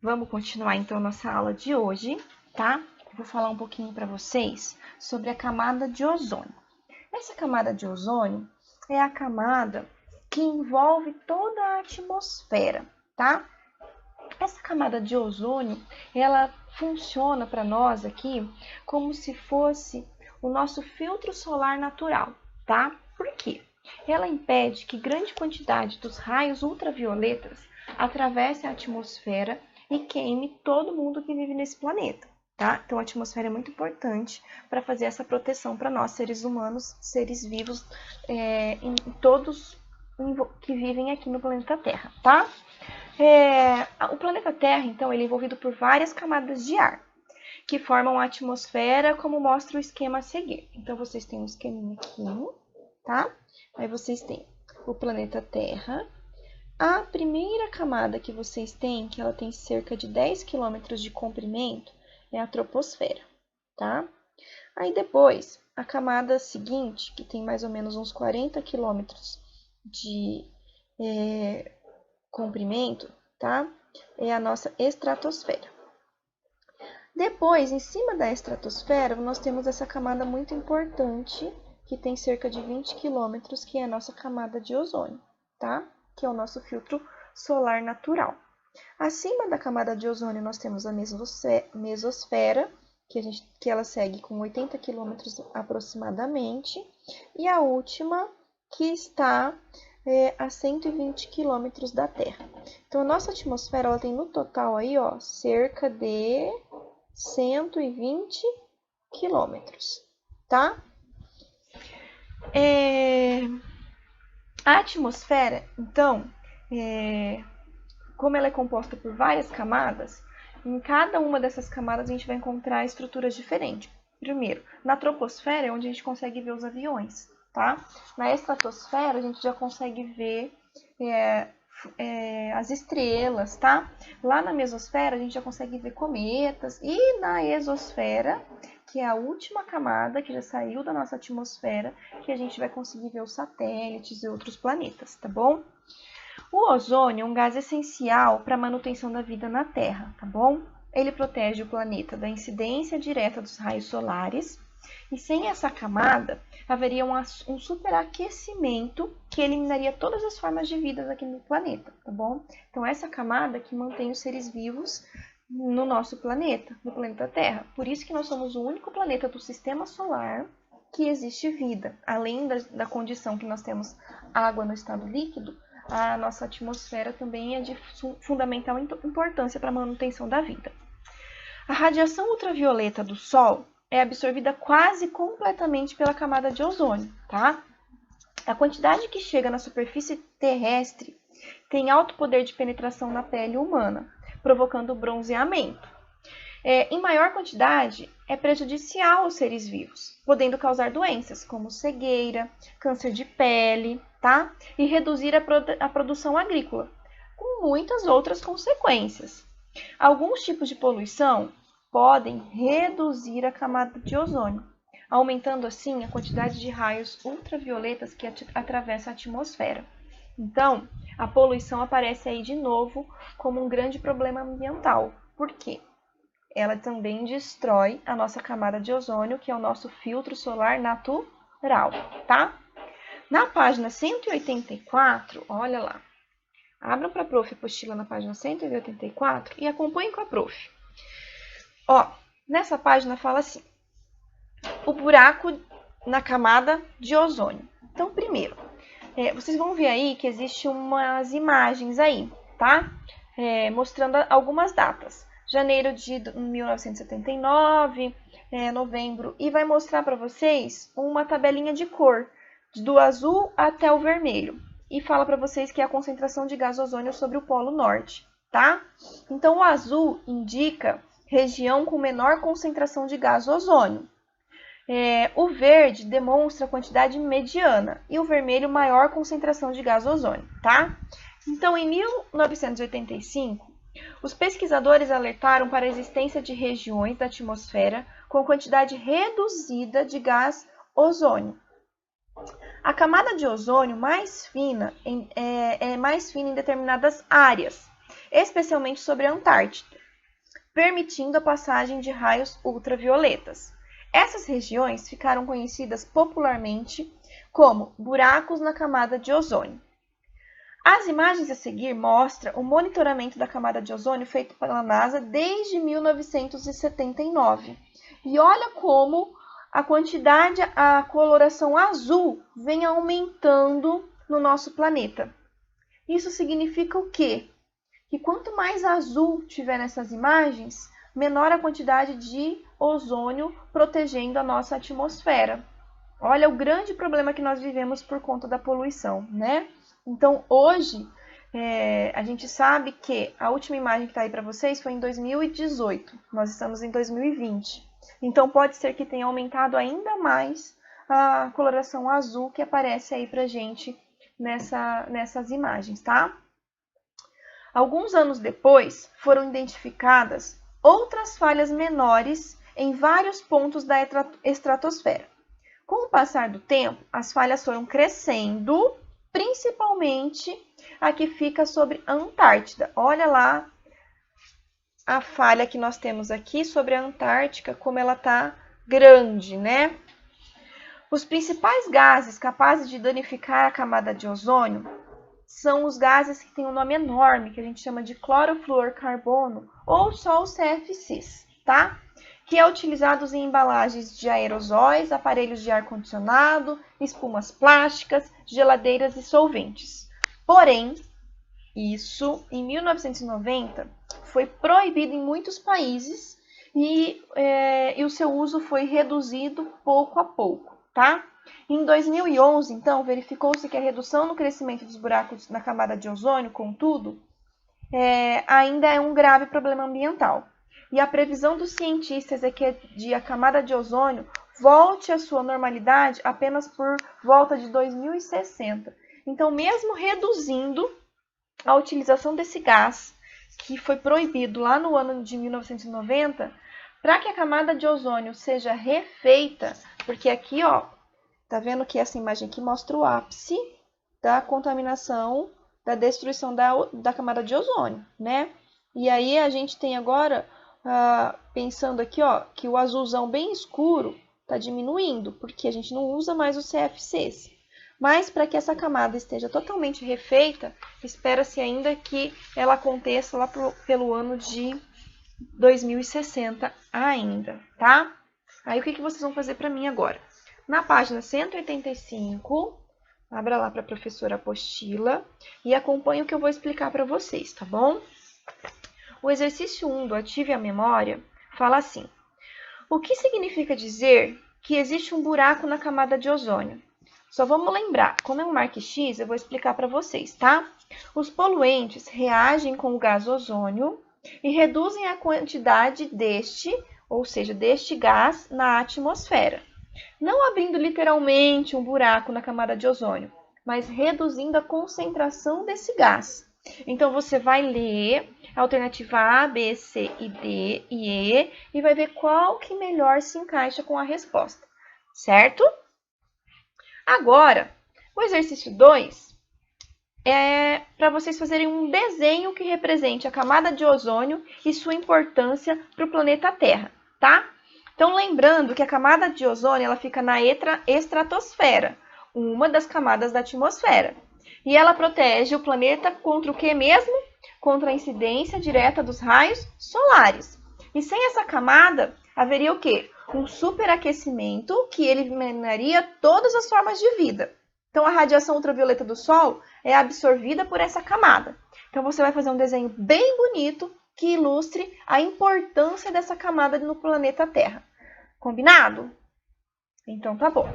Vamos continuar então nossa aula de hoje, tá? Eu vou falar um pouquinho para vocês sobre a camada de ozônio. Essa camada de ozônio é a camada que envolve toda a atmosfera, tá? Essa camada de ozônio, ela funciona para nós aqui como se fosse o nosso filtro solar natural, tá? Por quê? Ela impede que grande quantidade dos raios ultravioletas atravesse a atmosfera e queime todo mundo que vive nesse planeta, tá? Então a atmosfera é muito importante para fazer essa proteção para nós, seres humanos, seres vivos, todos que vivem aqui no planeta Terra, tá? O planeta Terra, então, ele é envolvido por várias camadas de ar, que formam a atmosfera, como mostra o esquema a seguir. Então, vocês têm um esqueminha aqui, tá? Aí vocês têm o planeta Terra. A primeira camada que vocês têm, que ela tem cerca de 10 km de comprimento, é a troposfera, tá? Aí depois, a camada seguinte, que tem mais ou menos uns 40 km de comprimento, tá? É a nossa estratosfera. Depois, em cima da estratosfera, nós temos essa camada muito importante, que tem cerca de 20 km, que é a nossa camada de ozônio, tá? Que é o nosso filtro solar natural. Acima da camada de ozônio, nós temos a mesosfera, que ela segue com 80 km aproximadamente, e a última, que está a 120 km da Terra. Então, a nossa atmosfera ela tem no total aí, ó, cerca de 120 km, tá? A atmosfera, então, como ela é composta por várias camadas, em cada uma dessas camadas a gente vai encontrar estruturas diferentes. Primeiro, na troposfera é onde a gente consegue ver os aviões, tá? Na estratosfera a gente já consegue ver as estrelas, tá? Lá na mesosfera a gente já consegue ver cometas, e na exosfera, que é a última camada que já saiu da nossa atmosfera, que a gente vai conseguir ver os satélites e outros planetas, tá bom? O ozônio é um gás essencial para a manutenção da vida na Terra, tá bom? Ele protege o planeta da incidência direta dos raios solares, e sem essa camada haveria um superaquecimento que eliminaria todas as formas de vida aqui no planeta, tá bom? Então essa camada que mantém os seres vivos no nosso planeta, no planeta Terra. Por isso que nós somos o único planeta do sistema solar que existe vida. Além da condição que nós temos água no estado líquido, a nossa atmosfera também é de fundamental importância para a manutenção da vida. A radiação ultravioleta do Sol é absorvida quase completamente pela camada de ozônio, tá? A quantidade que chega na superfície terrestre tem alto poder de penetração na pele humana, provocando bronzeamento. Em maior quantidade, é prejudicial aos seres vivos, podendo causar doenças como cegueira, câncer de pele, tá? E reduzir a produção agrícola, com muitas outras consequências. Alguns tipos de poluição podem reduzir a camada de ozônio, aumentando assim a quantidade de raios ultravioletas que atravessa a atmosfera. Então, a poluição aparece aí de novo como um grande problema ambiental. Por quê? Ela também destrói a nossa camada de ozônio, que é o nosso filtro solar natural, tá? Na página 184, olha lá. Abram para a prof. Apostila na página 184 e acompanhem com a prof. Ó, nessa página fala assim: o buraco na camada de ozônio. Então, primeiro, vocês vão ver aí que existe umas imagens aí, tá? Mostrando algumas datas. Janeiro de 1979, novembro, e vai mostrar para vocês uma tabelinha de cor, do azul até o vermelho, e fala para vocês que é a concentração de gás ozônio sobre o Polo Norte, tá? Então, o azul indica região com menor concentração de gás ozônio. O verde demonstra a quantidade mediana, e o vermelho maior concentração de gás ozônio, tá? Então, em 1985, os pesquisadores alertaram para a existência de regiões da atmosfera com quantidade reduzida de gás ozônio. A camada de ozônio mais fina é mais fina em determinadas áreas, especialmente sobre a Antártida, permitindo a passagem de raios ultravioletas. Essas regiões ficaram conhecidas popularmente como buracos na camada de ozônio. As imagens a seguir mostram o monitoramento da camada de ozônio feito pela NASA desde 1979. E olha como a quantidade, a coloração azul vem aumentando no nosso planeta. Isso significa o quê? Que quanto mais azul tiver nessas imagens, menor a quantidade de ozônio protegendo a nossa atmosfera. Olha o grande problema que nós vivemos por conta da poluição, né? Então, hoje, a gente sabe que a última imagem que está aí para vocês foi em 2018. Nós estamos em 2020. Então, pode ser que tenha aumentado ainda mais a coloração azul que aparece aí para a gente nessas imagens, tá? Alguns anos depois, foram identificadas outras falhas menores em vários pontos da estratosfera. Com o passar do tempo, as falhas foram crescendo, principalmente a que fica sobre a Antártida. Olha lá a falha que nós temos aqui sobre a Antártica, como ela está grande, né? Os principais gases capazes de danificar a camada de ozônio são os gases que têm um nome enorme, que a gente chama de clorofluorcarbono, ou só os CFCs, tá? Que é utilizado em embalagens de aerosóis, aparelhos de ar-condicionado, espumas plásticas, geladeiras e solventes. Porém, isso, em 1990, foi proibido em muitos países e o seu uso foi reduzido pouco a pouco, tá? Em 2011, então, verificou-se que a redução no crescimento dos buracos na camada de ozônio, contudo, ainda é um grave problema ambiental. E a previsão dos cientistas é que a camada de ozônio volte à sua normalidade apenas por volta de 2060. Então, mesmo reduzindo a utilização desse gás, que foi proibido lá no ano de 1990, para que a camada de ozônio seja refeita, porque aqui, ó, tá vendo que essa imagem aqui mostra o ápice da contaminação, da destruição da camada de ozônio, né? E aí a gente tem agora, pensando aqui, ó, que o azulzão bem escuro tá diminuindo, porque a gente não usa mais os CFCs. Mas para que essa camada esteja totalmente refeita, espera-se ainda que ela aconteça lá pelo ano de 2060 ainda, tá? Aí o que vocês vão fazer para mim agora? Na página 185, abra lá para a professora apostila e acompanhe o que eu vou explicar para vocês, tá bom? O exercício 1 do Ative a Memória fala assim: o que significa dizer que existe um buraco na camada de ozônio? Só vamos lembrar, como é um marque X, eu vou explicar para vocês, tá? Os poluentes reagem com o gás ozônio e reduzem a quantidade deste, ou seja, deste gás na atmosfera. Não abrindo literalmente um buraco na camada de ozônio, mas reduzindo a concentração desse gás. Então, você vai ler a alternativa A, B, C, e D e E e vai ver qual que melhor se encaixa com a resposta, certo? Agora, o exercício 2 é para vocês fazerem um desenho que represente a camada de ozônio e sua importância para o planeta Terra, tá? Então, lembrando que a camada de ozônio ela fica na estratosfera, uma das camadas da atmosfera. E ela protege o planeta contra o que mesmo? Contra a incidência direta dos raios solares. E sem essa camada, haveria o quê? Um superaquecimento que eliminaria todas as formas de vida. Então, a radiação ultravioleta do Sol é absorvida por essa camada. Então, você vai fazer um desenho bem bonito que ilustre a importância dessa camada no planeta Terra. Combinado? Então, tá bom.